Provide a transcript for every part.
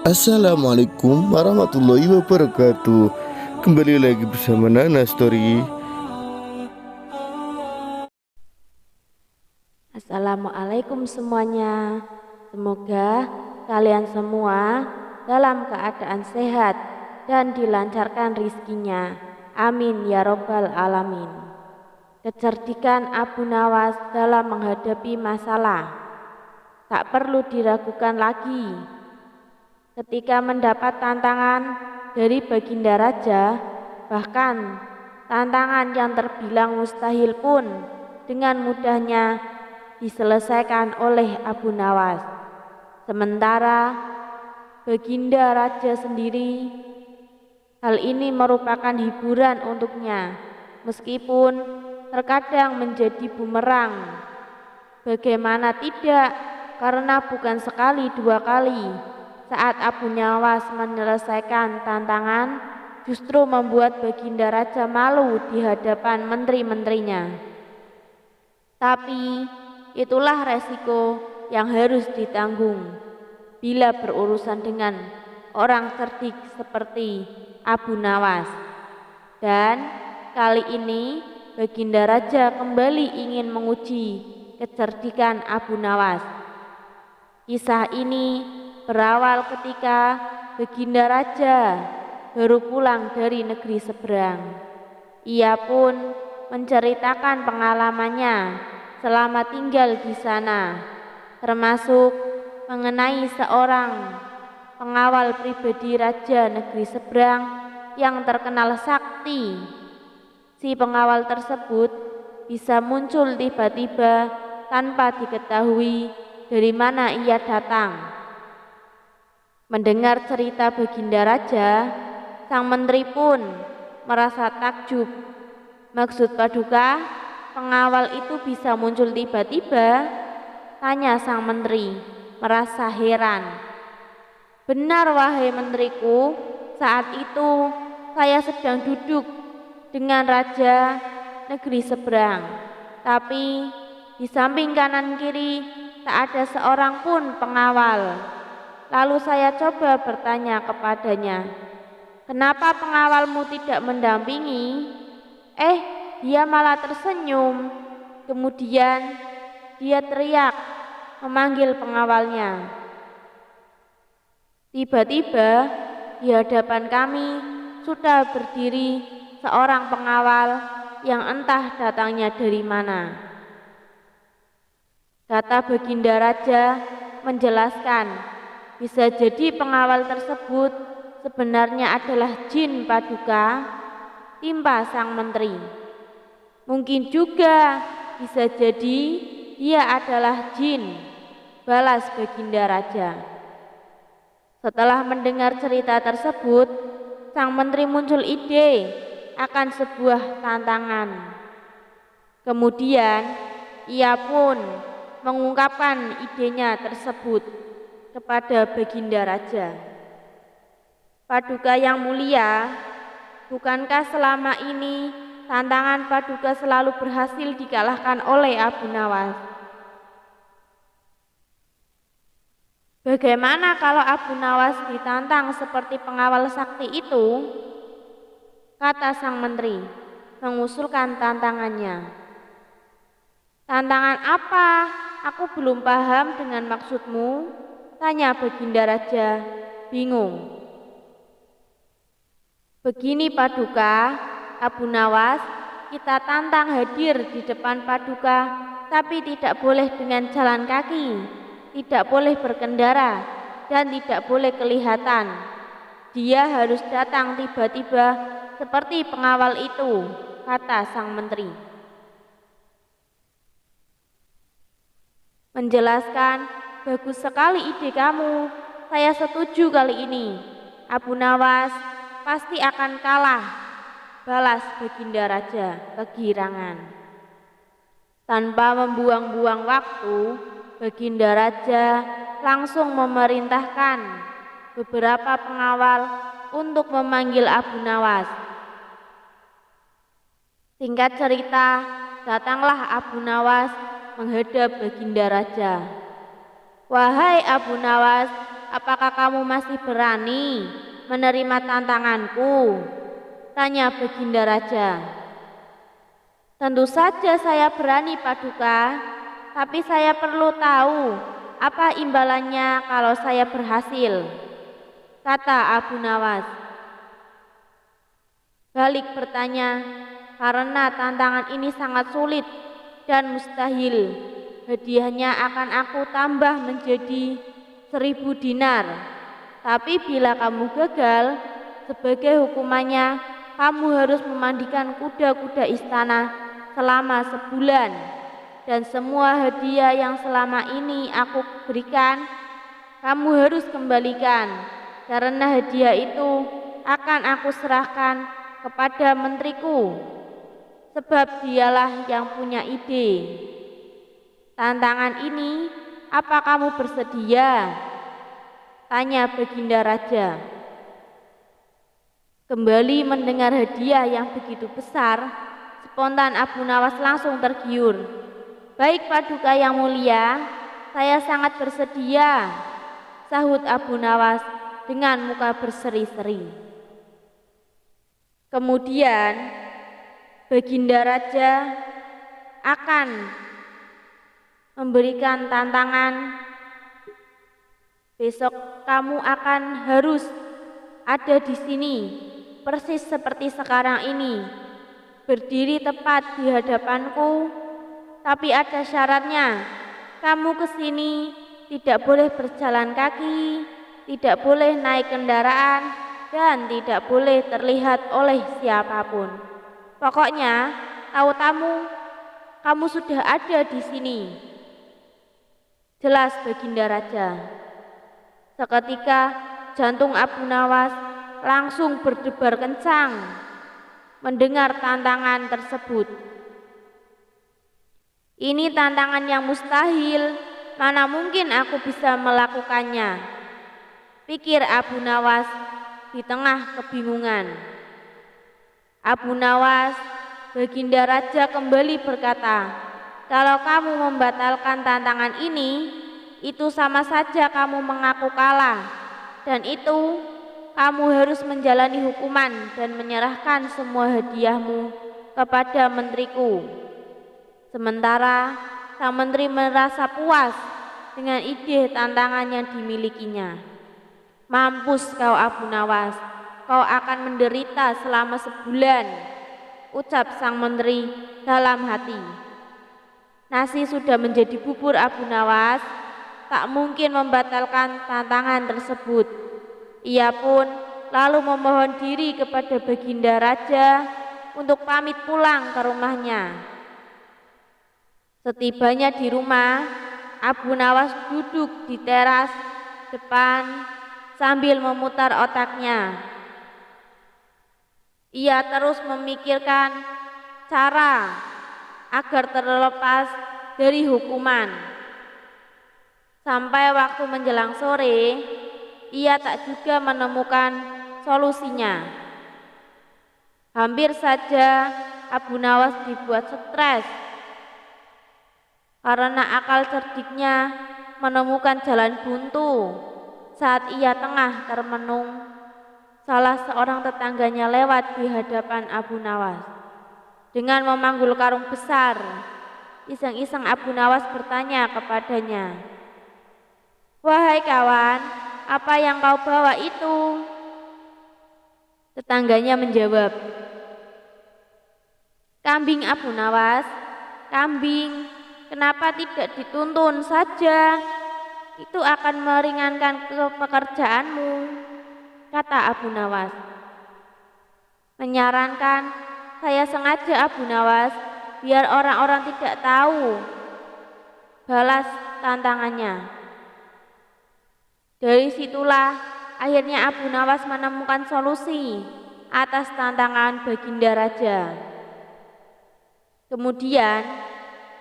Assalamualaikum warahmatullahi wabarakatuh. Kembali lagi bersama Nana Story. Assalamualaikum semuanya. Semoga kalian semua dalam keadaan sehat dan dilancarkan rizkinya. Amin ya robbal alamin. Kecerdikan Abu Nawas dalam menghadapi masalah tak perlu diragukan lagi. Ketika mendapat tantangan dari Baginda Raja, bahkan tantangan yang terbilang mustahil pun dengan mudahnya diselesaikan oleh Abu Nawas. Sementara Baginda Raja sendiri, hal ini merupakan hiburan untuknya, meskipun terkadang menjadi bumerang. Bagaimana tidak, karena bukan sekali dua kali saat Abu Nawas menyelesaikan tantangan justru membuat Baginda Raja malu di hadapan menteri-menterinya. Tapi itulah resiko yang harus ditanggung bila berurusan dengan orang cerdik seperti Abu Nawas. Dan kali ini Baginda Raja kembali ingin menguji kecerdikan Abu Nawas. Kisah ini berawal ketika Baginda Raja baru pulang dari negeri seberang. Ia pun menceritakan pengalamannya selama tinggal di sana, termasuk mengenai seorang pengawal pribadi Raja negeri seberang yang terkenal sakti. Si pengawal tersebut bisa muncul tiba-tiba tanpa diketahui dari mana ia datang. Mendengar cerita Baginda Raja, sang menteri pun merasa takjub. Maksud Paduka, pengawal itu bisa muncul tiba-tiba? Tanya sang menteri, merasa heran. Benar wahai menteriku, saat itu saya sedang duduk dengan Raja negeri seberang. Tapi di samping kanan kiri tak ada seorang pun pengawal. Lalu saya coba bertanya kepadanya, kenapa pengawalmu tidak mendampingi? Dia malah tersenyum. Kemudian dia teriak memanggil pengawalnya. Tiba-tiba di hadapan kami sudah berdiri seorang pengawal yang entah datangnya dari mana. Kata Baginda Raja menjelaskan, bisa jadi pengawal tersebut sebenarnya adalah jin Paduka, timpa sang menteri. Mungkin juga bisa jadi dia adalah jin, balas Baginda Raja. Setelah mendengar cerita tersebut, sang menteri muncul ide akan sebuah tantangan. Kemudian ia pun mengungkapkan idenya tersebut kepada Baginda Raja. Paduka yang mulia, bukankah selama ini tantangan Paduka selalu berhasil dikalahkan oleh Abu Nawas? Bagaimana kalau Abu Nawas ditantang seperti pengawal sakti itu? Kata sang menteri, mengusulkan tantangannya. Tantangan apa? Aku belum paham dengan maksudmu. Tanya Baginda Raja, bingung. Begini Paduka, Abu Nawas, kita tantang hadir di depan Paduka, tapi tidak boleh dengan jalan kaki, tidak boleh berkendara, dan tidak boleh kelihatan. Dia harus datang tiba-tiba seperti pengawal itu, kata sang menteri. Menjelaskan, bagus sekali ide kamu, saya setuju kali ini. Abu Nawas pasti akan kalah, balas Baginda Raja kegirangan. Tanpa membuang-buang waktu, Baginda Raja langsung memerintahkan beberapa pengawal untuk memanggil Abu Nawas. Singkat cerita, datanglah Abu Nawas menghadap Baginda Raja. Wahai Abu Nawas, apakah kamu masih berani menerima tantanganku? Tanya Baginda Raja. Tentu saja saya berani, Paduka, tapi saya perlu tahu apa imbalannya kalau saya berhasil, kata Abu Nawas. Balik bertanya, karena tantangan ini sangat sulit dan mustahil. Hadiahnya akan aku tambah menjadi 1000 dinar. Tapi bila kamu gagal, sebagai hukumannya kamu harus memandikan kuda-kuda istana selama sebulan. Dan semua hadiah yang selama ini aku berikan, kamu harus kembalikan. Karena hadiah itu akan aku serahkan kepada menteriku, sebab dialah yang punya ide. Tantangan ini, apa kamu bersedia? Tanya Baginda Raja. Kembali mendengar hadiah yang begitu besar, spontan Abu Nawas langsung tergiur. Baik Paduka yang mulia, saya sangat bersedia, sahut Abu Nawas dengan muka berseri-seri. Kemudian Baginda Raja akan memberikan tantangan, besok kamu akan harus ada di sini persis seperti sekarang ini, berdiri tepat di hadapanku, tapi ada syaratnya. Kamu ke sini tidak boleh berjalan kaki, tidak boleh naik kendaraan, dan tidak boleh terlihat oleh siapapun. Pokoknya, tahu-tahu kamu sudah ada di sini. Jelas Baginda Raja. Seketika jantung Abu Nawas langsung berdebar kencang mendengar tantangan tersebut. Ini tantangan yang mustahil, mana mungkin aku bisa melakukannya, pikir Abu Nawas di tengah kebingungan. Abu Nawas, Baginda Raja kembali berkata, kalau kamu membatalkan tantangan ini, itu sama saja kamu mengaku kalah, dan itu kamu harus menjalani hukuman dan menyerahkan semua hadiahmu kepada menteriku. Sementara sang menteri merasa puas dengan ide tantangan yang dimilikinya. Mampus kau Abu Nawas, kau akan menderita selama sebulan, ucap sang menteri dalam hati. Nasi sudah menjadi bubur Abu Nawas, tak mungkin membatalkan tantangan tersebut. Ia pun lalu memohon diri kepada Baginda Raja untuk pamit pulang ke rumahnya. Setibanya di rumah, Abu Nawas duduk di teras depan sambil memutar otaknya. Ia terus memikirkan cara agar terlepas dari hukuman. Sampai waktu menjelang sore, ia tak juga menemukan solusinya. Hampir saja Abu Nawas dibuat stres karena akal cerdiknya menemukan jalan buntu saat ia tengah termenung. Salah seorang tetangganya lewat di hadapan Abu Nawas dengan memanggul karung besar. Iseng-iseng Abu Nawas bertanya kepadanya, "Wahai kawan, apa yang kau bawa itu?" Tetangganya menjawab, "Kambing Abu Nawas, kambing. Kenapa tidak dituntun saja? Itu akan meringankan pekerjaanmu," kata Abu Nawas. "Menyarankan saya sengaja Abu Nawas, biar orang-orang tidak tahu," balas tantangannya. Dari situlah akhirnya Abu Nawas menemukan solusi atas tantangan Baginda Raja. Kemudian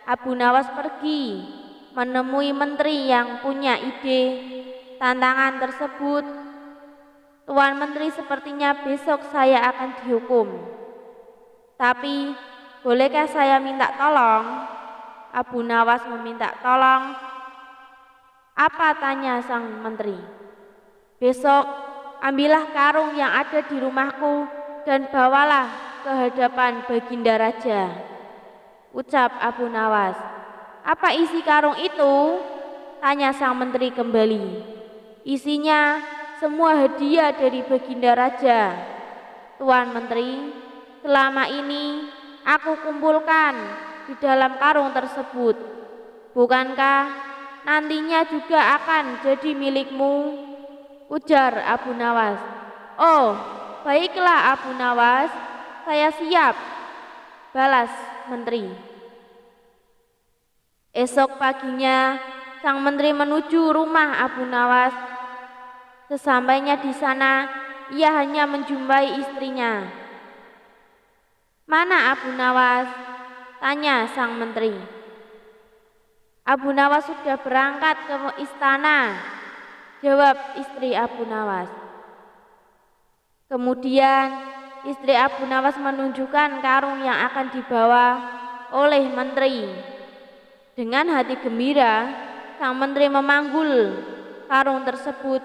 Abu Nawas pergi menemui menteri yang punya ide tantangan tersebut. "Tuan Menteri, sepertinya besok saya akan dihukum. Tapi bolehkah saya minta tolong?" Abu Nawas meminta tolong. "Apa?" tanya sang menteri. Besok ambillah karung yang ada di rumahku dan bawalah ke hadapan Baginda Raja. Ucap Abu Nawas. Apa isi karung itu? Tanya sang menteri kembali. Isinya semua hadiah dari Baginda Raja. Tuan Menteri, selama ini aku kumpulkan di dalam karung tersebut. Bukankah nantinya juga akan jadi milikmu? Ujar Abu Nawas. Oh, baiklah Abu Nawas, saya siap, balas menteri. Esok paginya, sang menteri menuju rumah Abu Nawas. Sesampainya di sana, ia hanya menjumpai istrinya. Mana Abu Nawas? Tanya sang menteri. Abu Nawas sudah berangkat ke istana, jawab istri Abu Nawas. Kemudian istri Abu Nawas menunjukkan karung yang akan dibawa oleh menteri. Dengan hati gembira, sang menteri memanggul karung tersebut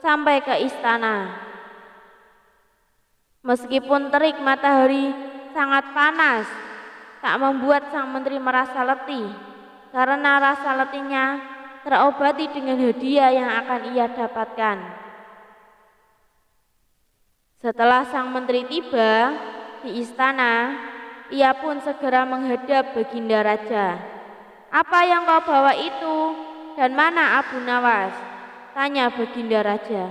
sampai ke istana. Meskipun terik matahari sangat panas, tak membuat sang menteri merasa letih, karena rasa letihnya terobati dengan hadiah yang akan ia dapatkan. Setelah sang menteri tiba di istana, ia pun segera menghadap Baginda Raja. Apa yang kau bawa itu dan mana Abu Nawas? Tanya Baginda Raja.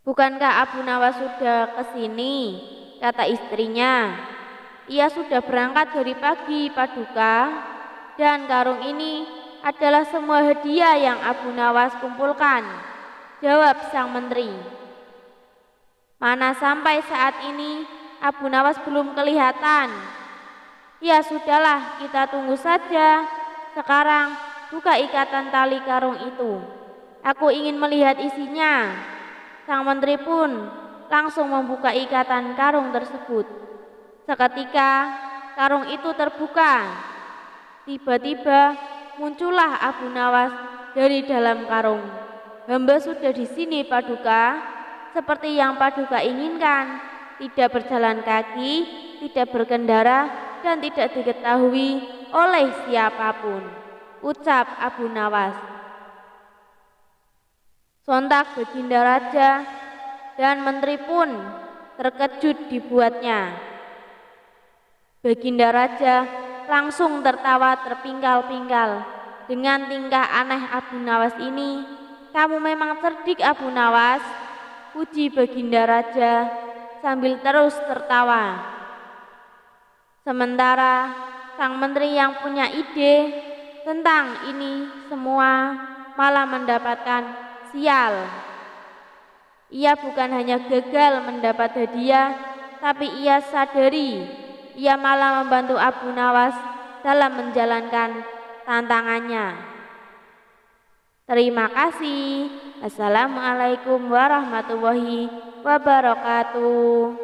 Bukankah Abu Nawas sudah kesini? Kata istrinya. Ia sudah berangkat dari pagi Paduka, dan karung ini adalah semua hadiah yang Abu Nawas kumpulkan, jawab sang menteri. Mana sampai saat ini Abu Nawas belum kelihatan. Ya sudahlah, kita tunggu saja. Sekarang buka ikatan tali karung itu. Aku ingin melihat isinya. Sang menteri pun langsung membuka ikatan karung tersebut. Seketika karung itu terbuka. Tiba-tiba muncullah Abu Nawas dari dalam karung. Hamba sudah di sini Paduka, seperti yang Paduka inginkan, tidak berjalan kaki, tidak berkendara, dan tidak diketahui oleh siapapun. Ucap Abu Nawas. Sontak Baginda Raja dan menteri pun terkejut dibuatnya. Baginda Raja langsung tertawa terpingkal-pingkal. Dengan tingkah aneh Abu Nawas ini, kamu memang cerdik Abu Nawas, puji Baginda Raja sambil terus tertawa. Sementara sang menteri yang punya ide tentang ini semua malah mendapatkan sial. Ia bukan hanya gagal mendapat hadiah, tapi ia sadari ia malah membantu Abu Nawas dalam menjalankan tantangannya. Terima kasih. Assalamualaikum warahmatullahi wabarakatuh.